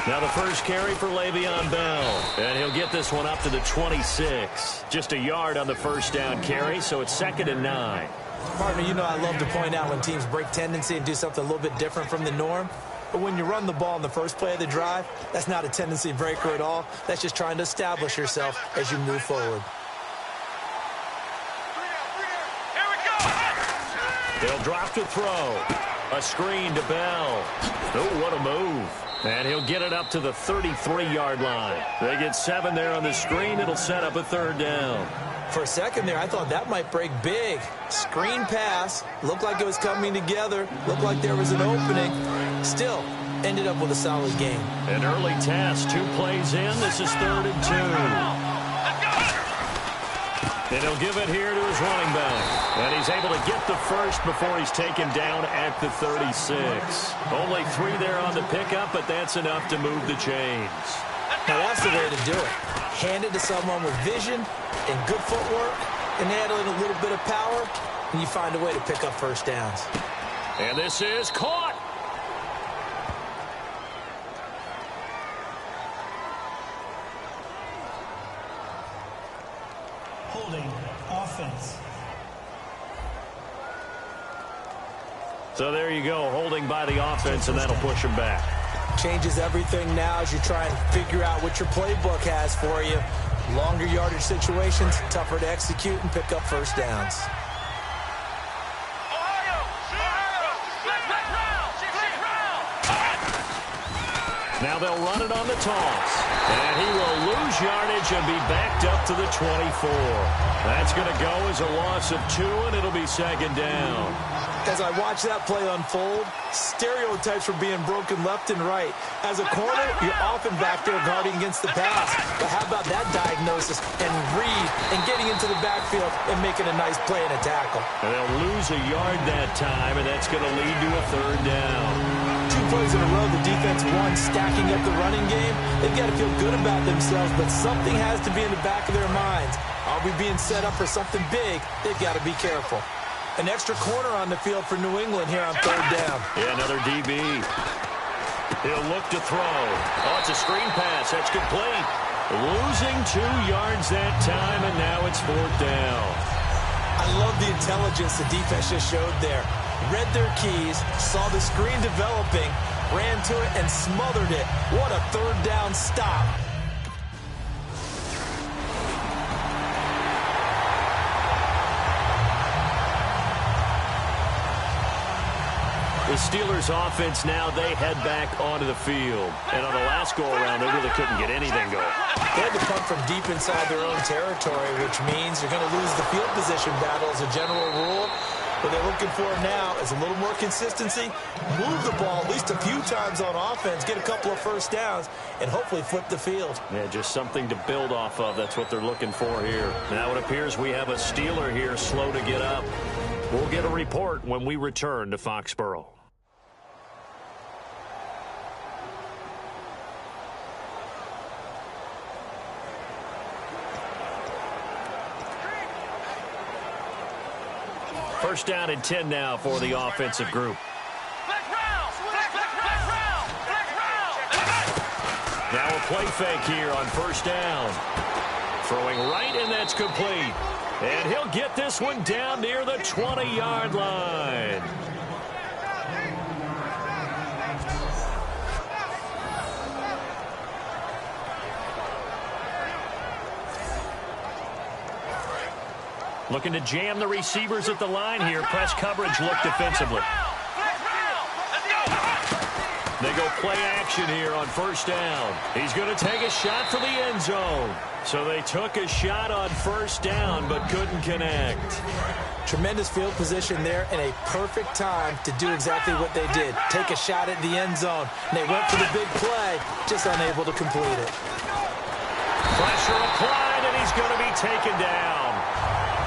Now the first carry for Le'Veon Bell. And he'll get this one up to the 26. Just a yard on the first down carry, so it's 2nd and 9. Partner, you know I love to point out when teams break tendency and do something a little bit different from the norm. But when you run the ball in the first play of the drive, that's not a tendency breaker at all. That's just trying to establish yourself as you move forward. They'll drop to throw. A screen to Bell. Oh, what a move. And he'll get it up to the 33-yard line. They get 7 there on the screen. It'll set up a 3rd down. For a second there, I thought that might break big. Screen pass. Looked like it was coming together. Looked like there was an opening. Still, ended up with a solid game. An early test. 2 plays in. This is 3rd and 2. And he'll give it here to his running back. And he's able to get the first before he's taken down at the 36. Only 3 there on the pickup, but that's enough to move the chains. Now that's the way to do it. Hand it to someone with vision and good footwork, and add in a little bit of power, and you find a way to pick up first downs. And this is caught. Holding offense. So there you go, holding by the offense, and that'll push him back. Changes everything now as you try and figure out what your playbook has for you. Longer yardage situations, tougher to execute and pick up first downs. Now they'll run it on the toss. And he will lose yardage and be backed up to the 24. That's going to go as a loss of 2, and it'll be 2nd down. As I watch that play unfold, stereotypes were being broken left and right. As a corner, you're often back there guarding against the pass. But how about that diagnosis and read and getting into the backfield and making a nice play and a tackle? And they'll lose a yard that time, and that's going to lead to a 3rd down. 2 plays in a row, the defense won, stacking up the running game. They've got to feel good about themselves, but something has to be in the back of their minds. Are we being set up for something big? They've got to be careful. An extra corner on the field for New England here on 3rd down. Yeah, another DB. He'll look to throw. Oh, it's a screen pass. That's complete. Losing 2 yards that time, and now it's 4th down. I love the intelligence the defense just showed there. Read their keys, saw the screen developing, ran to it, and smothered it. What a 3rd down stop. The Steelers offense now, they head back onto the field. And on the last go-around, they really couldn't get anything going. They had to punt from deep inside their own territory, which means you're going to lose the field position battle as a general rule. What they're looking for now is a little more consistency, move the ball at least a few times on offense, get a couple of first downs, and hopefully flip the field. Yeah, just something to build off of. That's what they're looking for here. Now it appears we have a Steeler here slow to get up. We'll get a report when we return to Foxborough. First down and 10 now for the offensive group. Now a play fake here on first down. Throwing right, and that's complete. And he'll get this one down near the 20-yard line. Looking to jam the receivers at the line here. Press coverage look defensively. They go play action here on first down. He's going to take a shot for the end zone. So they took a shot on first down but couldn't connect. Tremendous field position there and a perfect time to do exactly what they did. Take a shot at the end zone. And they went for the big play, just unable to complete it. Pressure applied, and he's going to be taken down.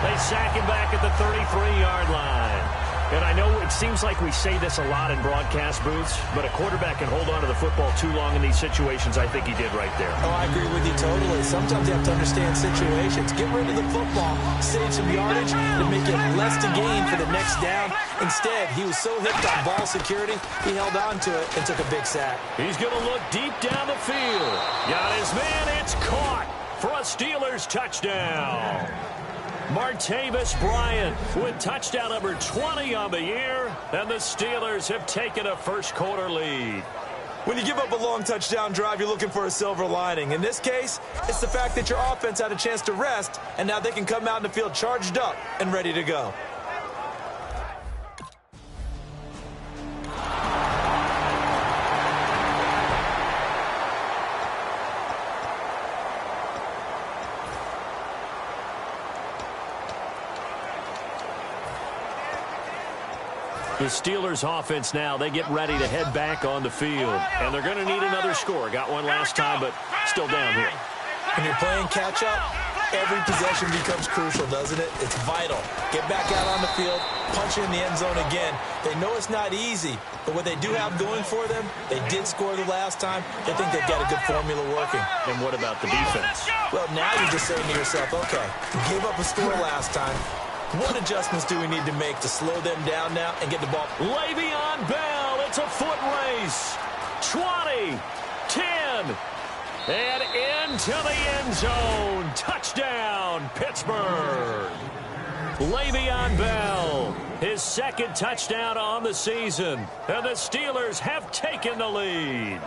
They sack him back at the 33-yard line. And I know it seems like we say this a lot in broadcast booths, but a quarterback can hold on to the football too long in these situations. I think he did right there. Oh, I agree with you totally. Sometimes you have to understand situations. Get rid of the football, save some yardage, and make it less to gain for the next down. Instead, he was so hipped on ball security, he held on to it and took a big sack. He's going to look deep down the field. Got his man. It's caught for a Steelers touchdown. Martavis Bryant with touchdown number 20 on the year, and the Steelers have taken a first-quarter lead. When you give up a long touchdown drive, you're looking for a silver lining. In this case, it's the fact that your offense had a chance to rest, and now they can come out in the field charged up and ready to go. The Steelers offense now, they get ready to head back on the field. And they're going to need another score. Got one last time, but still down here. When you're playing catch-up, every possession becomes crucial, doesn't it? It's vital. Get back out on the field, punch it in the end zone again. They know it's not easy, but what they do have going for them, they did score the last time. They think they've got a good formula working. And what about the defense? Well, now you're just saying to yourself, okay, gave up a score last time. What adjustments do we need to make to slow them down now and get the ball? Le'Veon Bell, it's a foot race. 20, 10, and into the end zone. Touchdown, Pittsburgh. Le'Veon Bell, his second touchdown on the season. And the Steelers have taken the lead.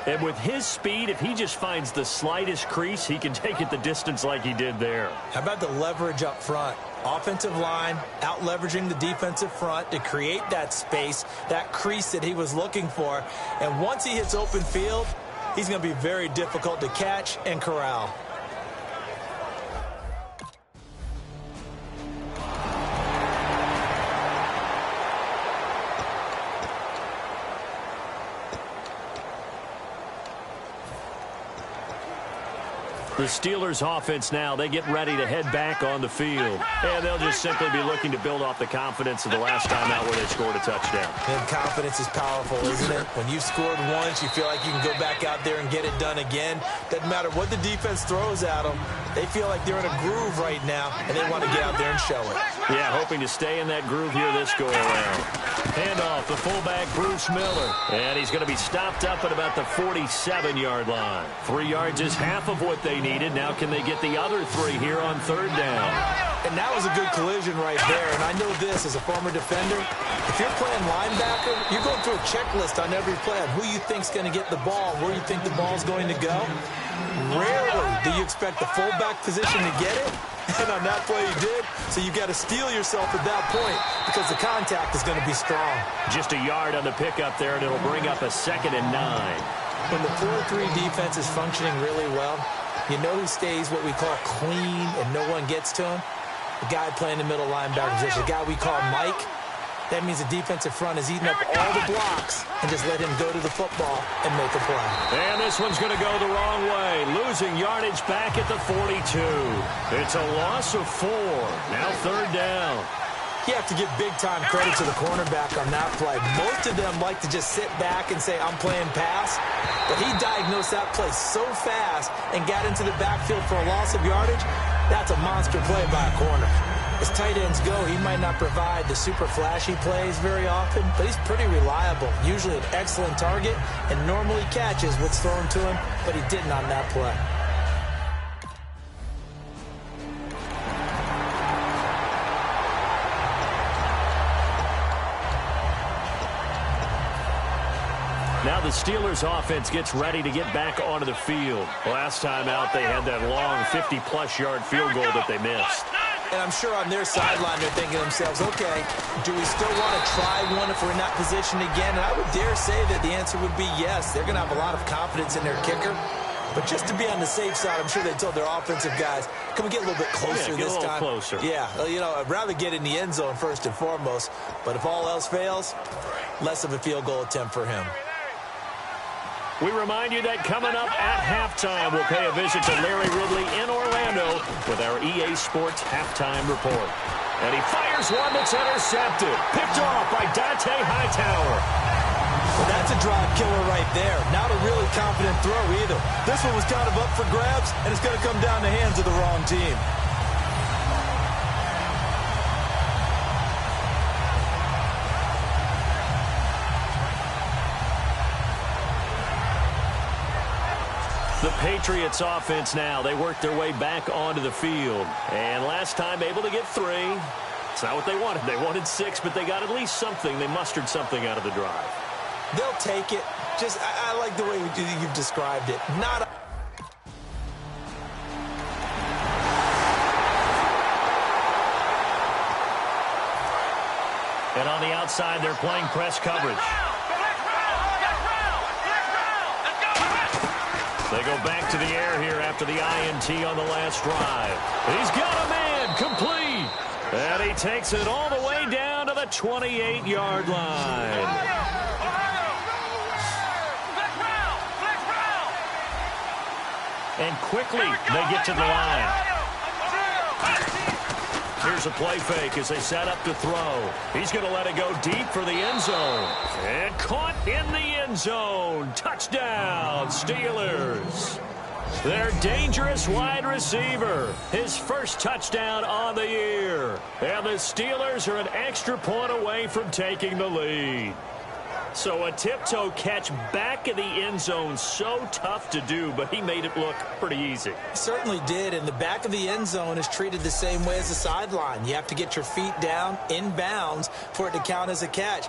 And with his speed, if he just finds the slightest crease, he can take it the distance like he did there. How about the leverage up front? Offensive line out leveraging the defensive front to create that space, that crease that he was looking for. And once he hits open field, he's going to be very difficult to catch and corral. The Steelers offense now, they get ready to head back on the field. And they'll just simply be looking to build off the confidence of the last time out where they scored a touchdown. And confidence is powerful, isn't it? When you've scored once, you feel like you can go back out there and get it done again. Doesn't matter what the defense throws at them. They feel like they're in a groove right now, and they want to get out there and show it. Yeah, hoping to stay in that groove here this go-around. Handoff, the fullback, Bruce Miller. And he's going to be stopped up at about the 47-yard line. 3 yards is half of what they needed. Now can they get the other 3 here on third down? And that was a good collision right there. And I know this as a former defender. If you're playing linebacker, you're going through a checklist on every play on who you think's going to get the ball, where you think the ball's going to go. Rarely do you expect the fullback position to get it. And on that play he did. So you got to steel yourself at that point because the contact is going to be strong. Just a yard on the pickup there, and it'll bring up a 2nd and 9. When the 4-3 defense is functioning really well, you know who stays what we call clean and no one gets to him? The guy playing the middle linebacker position, the guy we call Mike. That means the defensive front is eating up all the blocks and just let him go to the football and make a play. And this one's going to go the wrong way. Losing yardage back at the 42. It's a loss of 4. Now third down. You have to give big-time credit to the cornerback on that play. Most of them like to just sit back and say, I'm playing pass. But he diagnosed that play so fast and got into the backfield for a loss of yardage. That's a monster play by a corner. As tight ends go, he might not provide the super flashy plays very often, but he's pretty reliable. Usually an excellent target and normally catches what's thrown to him, but he didn't on that play. Now the Steelers offense gets ready to get back onto the field. Last time out, they had that long 50-plus yard field goal that they missed. And I'm sure on their sideline they're thinking to themselves, okay, do we still want to try one if we're in that position again? And I would dare say that the answer would be yes. They're going to have a lot of confidence in their kicker. But just to be on the safe side, I'm sure they told their offensive guys, can we get a little bit closer this time? Closer. Yeah, you know, I'd rather get in the end zone first and foremost. But if all else fails, less of a field goal attempt for him. We remind you that coming up at halftime, we'll pay a visit to Larry Ridley in Orlando with our EA Sports Halftime Report. And he fires. here's one that's intercepted. Picked off by Dante Hightower. Well, that's a drive killer right there. Not a really confident throw either. This one was kind of up for grabs, and it's going to come down the hands of the wrong team. The Patriots offense now. They work their way back onto the field. And last time able to get 3. It's not what they wanted. They wanted 6, but they got at least something. They mustered something out of the drive. They'll take it. Just, I like the way you've described it. Not a... And on the outside, they're playing press coverage. They go back to the air here after the INT on the last drive. He's got a man, complete. And he takes it all the way down to the 28-yard line. And quickly, they get to the line. Here's a play fake as they set up to throw. He's going to let it go deep for the end zone. And caught in the end zone. Touchdown, Steelers. Their dangerous wide receiver. His first touchdown on the year. And the Steelers are an extra point away from taking the lead. So a tiptoe catch back in the end zone, so tough to do, but he made it look pretty easy. Certainly did, and the back of the end zone is treated the same way as the sideline. You have to get your feet down in bounds for it to count as a catch.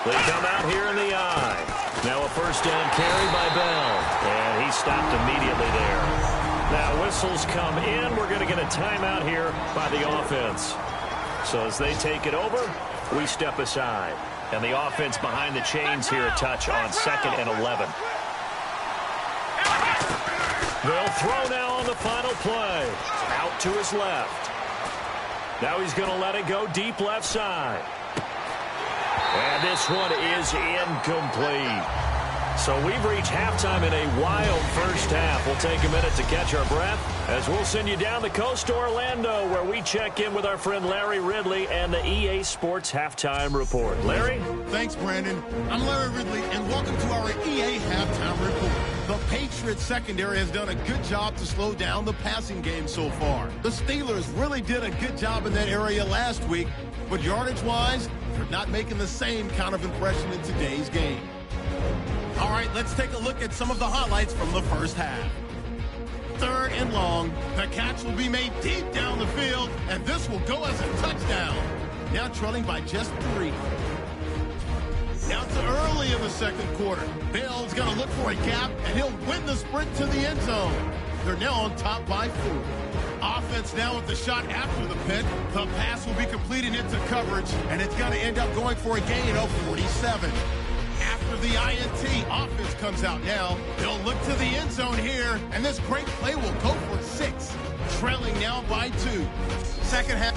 They come out here in the eye. Now a first down carry by Bell. And he stopped immediately there. Now whistles come in. We're going to get a timeout here by the offense. So as they take it over, we step aside. And the offense behind the chains here a touch on 2nd and 11. They'll throw now on the final play. Out to his left. Now he's going to let it go deep left side. And this one is incomplete. So we've reached halftime in a wild first half. We'll take a minute to catch our breath as we'll send you down the coast to Orlando, where we check in with our friend Larry Ridley and the EA Sports Halftime Report. Larry? Thanks, Brandon. I'm Larry Ridley, and welcome to our EA Halftime Report. The Patriots secondary has done a good job to slow down the passing game so far. The Steelers really did a good job in that area last week, but yardage-wise, they're not making the same kind of impression in today's game. All right, let's take a look at some of the highlights from the first half. 3rd and long. The catch will be made deep down the field, and this will go as a touchdown. Now trailing by just 3. Now to early in the second quarter. Bell's going to look for a gap, and he'll win the sprint to the end zone. They're now on top by 4. Offense now with the shot after the pit. The pass will be completed into coverage, and it's going to end up going for a gain of 47. After the INT, offense comes out now. They'll look to the end zone here, and this great play will go for 6. Trailing now by 2. Second half.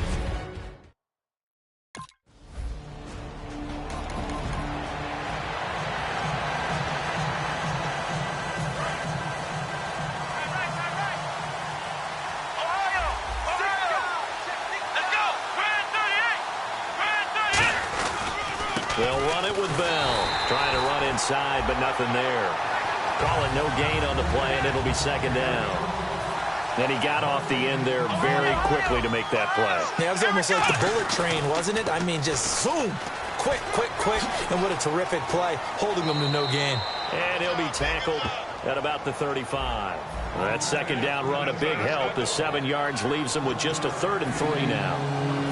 They'll run it with Bell. Trying to run inside, but nothing there. Call it no gain on the play, and it'll be 2nd down. And he got off the end there very quickly to make that play. Yeah, it was almost like the bullet train, wasn't it? I mean, just zoom. Quick, quick, quick. And what a terrific play, holding them to no gain. And he'll be tackled at about the 35. That 2nd down run, a big help. The 7 yards leaves him with just a 3rd and 3 now.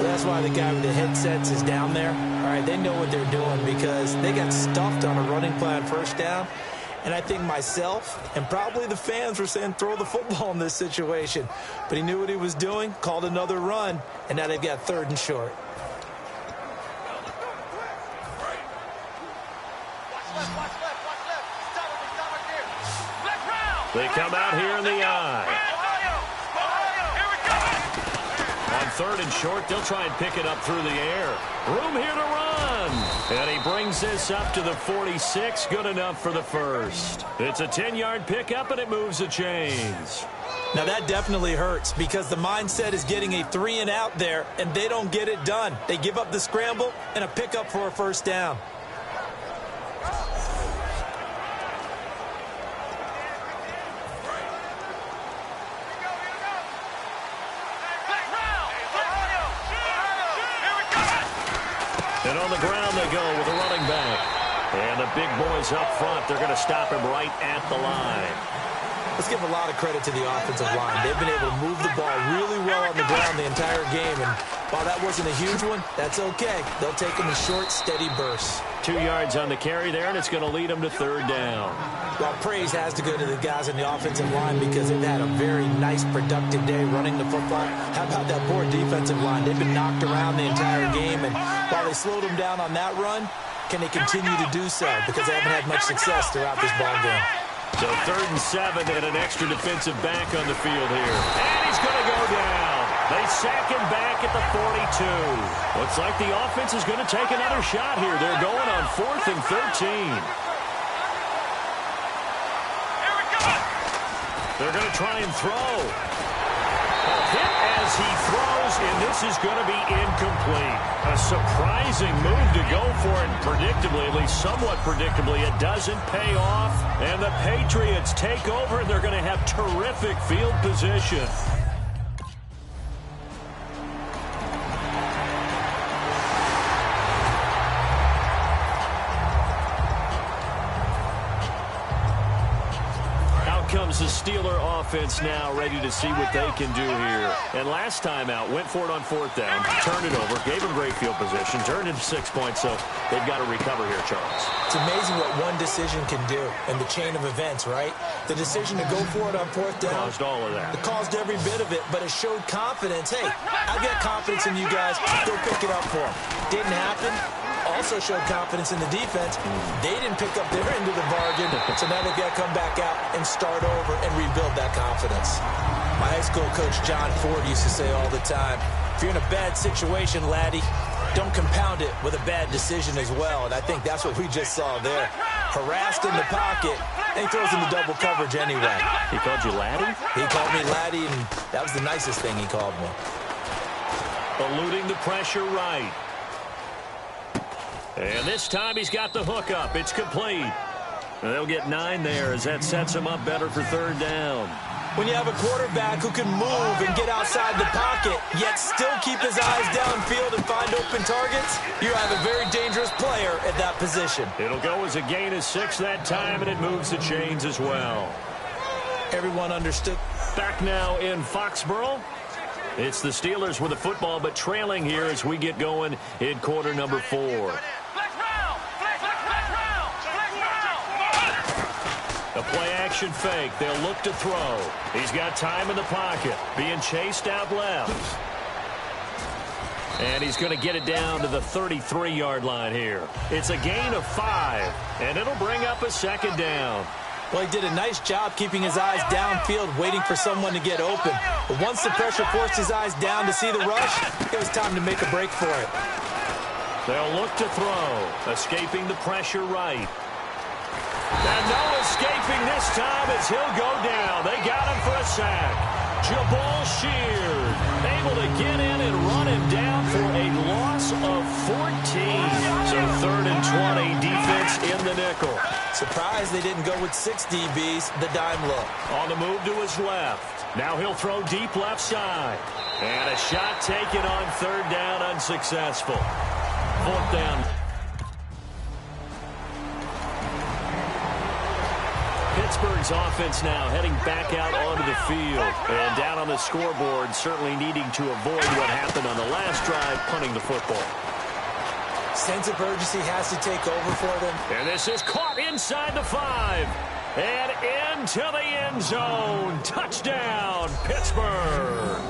That's why the guy with the headsets is down there. All right, they know what they're doing because they got stuffed on a running play on first down. And I think myself and probably the fans were saying throw the football in this situation. But he knew what he was doing, called another run, and now they've got 3rd and short. Watch left. Stop right here. Left round. They come out here in the eye. On 3rd and short, they'll try and pick it up through the air. Room here to run. And he brings this up to the 46. Good enough for the first. It's a 10-yard pickup, and it moves the chains. Now, that definitely hurts because the mindset is getting a 3-and-out there, and they don't get it done. They give up the scramble and a pickup for a first down. And on the ground they go with a running back. And the big boys up front, they're going to stop him right at the line. Let's give a lot of credit to the offensive line. They've been able to move the ball really well on the ground the entire game. And while that wasn't a huge one, that's okay. They'll take them in short, steady bursts. 2 yards on the carry there, and it's going to lead them to 3rd down. Well, praise has to go to the guys on the offensive line because they've had a very nice, productive day running the football. How about that poor defensive line? They've been knocked around the entire game, and while they slowed them down on that run, can they continue to do so? Because they haven't had much success throughout this ball game. So 3rd and 7 and an extra defensive back on the field here. And he's going to go down. They sack him back at the 42. Looks like the offense is going to take another shot here. They're going on 4th and 13. They're going to try and throw. A hit as he throws, and this is going to be incomplete. A surprising move to go for it, predictably, at least somewhat predictably. It doesn't pay off, and the Patriots take over, and they're going to have terrific field position. Comes the Steeler offense now, ready to see what they can do here. And last time out, went for it on 4th down, turned it over, gave them great field position, turned it 6 points, so they've got to recover here, Charles. It's amazing what one decision can do in the chain of events, right? The decision to go for it on 4th down. Caused all of that. It caused every bit of it, but it showed confidence. Hey, I've got confidence in you guys. Go pick it up for them. Didn't happen. Also showed confidence in the defense. They didn't pick up their end of the bargain, so now they've got to come back out and start over and rebuild that confidence. My high school coach, John Ford, used to say all the time, if you're in a bad situation, laddie, don't compound it with a bad decision as well. And I think that's what we just saw there. Harassed in the pocket, and he throws into double coverage anyway. He called you laddie? He called me laddie, and that was the nicest thing he called me. Eluding the pressure right. And this time he's got the hook up. It's complete. And they'll get 9 there as that sets him up better for 3rd down. When you have a quarterback who can move and get outside the pocket, yet still keep his eyes downfield and find open targets, you have a very dangerous player at that position. It'll go as a gain of 6 that time, and it moves the chains as well. Everyone understood. Back now in Foxborough. It's the Steelers with the football, but trailing here as we get going in quarter number 4. A play-action fake. They'll look to throw. He's got time in the pocket. Being chased out left. And he's going to get it down to the 33-yard line here. It's a gain of 5, and it'll bring up a 2nd down. Well, he did a nice job keeping his eyes downfield, waiting for someone to get open. But once the pressure forced his eyes down to see the rush, it was time to make a break for it. They'll look to throw. Escaping the pressure right. And no escaping this time as he'll go down. They got him for a sack. Jabal Sheard able to get in and run him down for a loss of 14. So 3rd and 20, defense in the nickel. Surprised they didn't go with 6 DBs, the dime look. On the move to his left. Now he'll throw deep left side. And a shot taken on 3rd down, unsuccessful. 4th down. Pittsburgh's offense now heading back out onto the field. And down on the scoreboard, certainly needing to avoid what happened on the last drive, punting the football. Sense of urgency has to take over for them. And this is caught inside the 5. And into the end zone. Touchdown, Pittsburgh.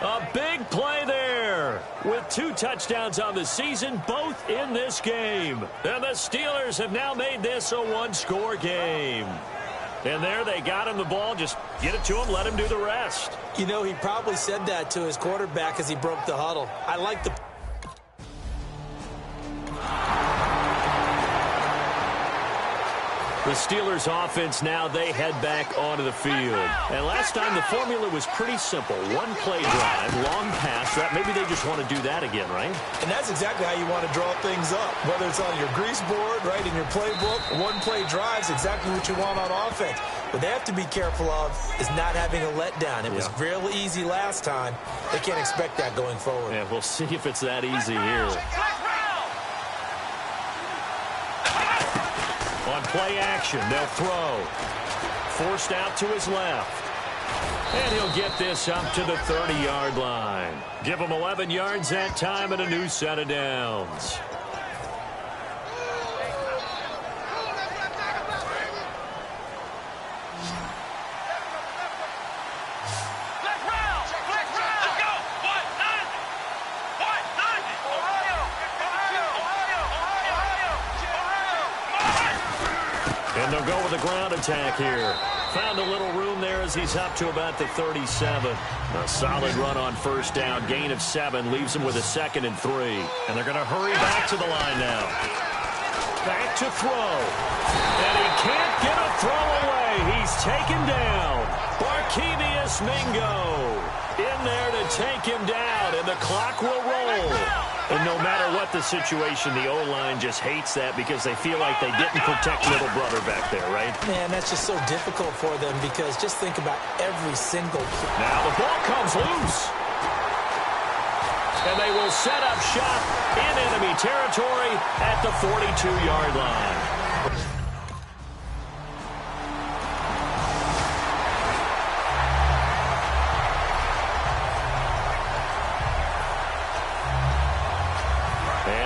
A big play there with 2 touchdowns on the season, both in this game. And the Steelers have now made this a 1-score game. And there they got him the ball. Just get it to him, let him do the rest. You know, he probably said that to his quarterback as he broke the huddle. I like the... The Steelers offense now, they head back onto the field. And last time the formula was pretty simple. One play drive, long pass. Maybe they just want to do that again, right? And that's exactly how you want to draw things up. Whether it's on your grease board, right, in your playbook, one play drive is exactly what you want on offense. What they have to be careful of is not having a letdown. It was real easy last time. They can't expect that going forward. Yeah, we'll see if it's that easy here. On play action, they'll throw. Forced out to his left. And he'll get this up to the 30-yard line. Give him 11 yards that time and a new set of downs. And they'll go with a ground attack here. Found a little room there as he's up to about the 37. A solid run on first down. Gain of 7 leaves him with a 2nd and 3. And they're going to hurry back to the line now. Back to throw. And he can't get a throw away. He's taken down. Barkevious Mingo in there to take him down. And the clock will roll. And no matter what the situation, the O-line just hates that because they feel like they didn't protect little brother back there, right? Man, that's just so difficult for them because just think about every single play. Now the ball comes loose. And they will set up shop in enemy territory at the 42-yard line.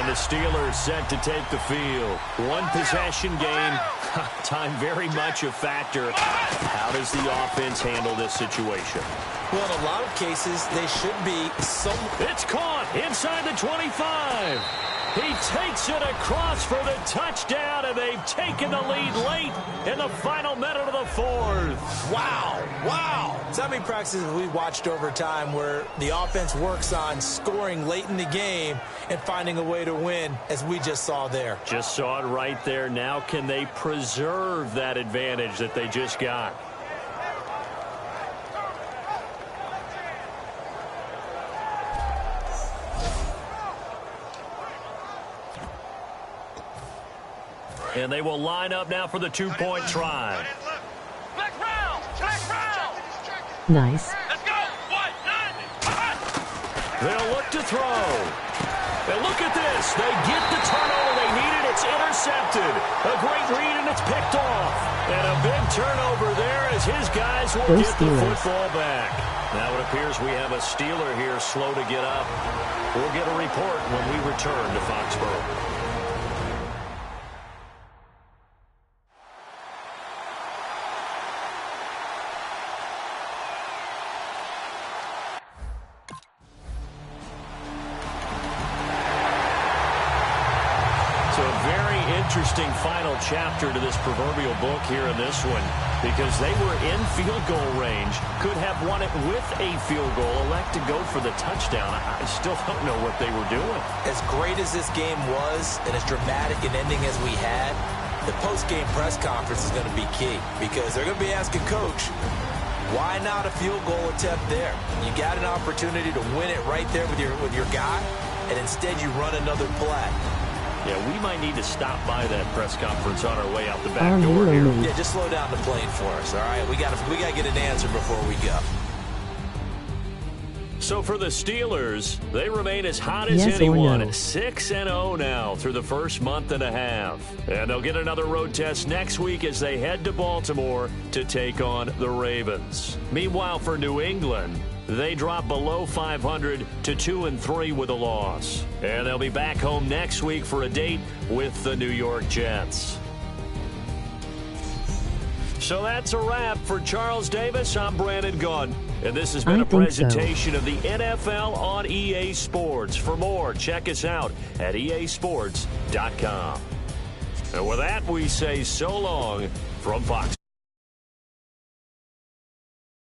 The Steelers set to take the field. One possession game. Time very much a factor. How does the offense handle this situation? Well, in a lot of cases, they should be some... It's caught inside the 25. He takes it across for the touchdown, and they've taken the lead late in the final minute of the 4th. Wow. Wow. So many practices we watched over time where the offense works on scoring late in the game and finding a way to win, as we just saw there. Just saw it right there. Now can they preserve that advantage that they just got? And they will line up now for the 2-point try. Nice. They'll look to throw. And look at this. They get the turnover they needed. It's intercepted. A great read, and it's picked off. And a big turnover there as his guys will get the football back. Now it appears we have a Steeler here slow to get up. We'll get a report when we return to Foxborough. Interesting final chapter to this proverbial book here in this one, because they were in field goal range, could have won it with a field goal, elect to go for the touchdown. I still don't know what they were doing. As great as this game was and as dramatic an ending as we had, the post-game press conference is going to be key, because they're going to be asking Coach, why not a field goal attempt there? You got an opportunity to win it right there with your guy, and instead you run another play. Yeah, we might need to stop by that press conference on our way out the back door here. Yeah, just slow down the plane for us, all right? We got to get an answer before we go. So for the Steelers, they remain as hot as anyone. 6-0 now through the first month and a half. And they'll get another road test next week as they head to Baltimore to take on the Ravens. Meanwhile, for New England, they drop below 500 to 2-3 with a loss. And they'll be back home next week for a date with the New York Jets. So that's a wrap for Charles Davis. I'm Brandon Gunn. And this has been a presentation of the NFL on EA Sports. For more, check us out at easports.com. And with that, we say so long from Fox.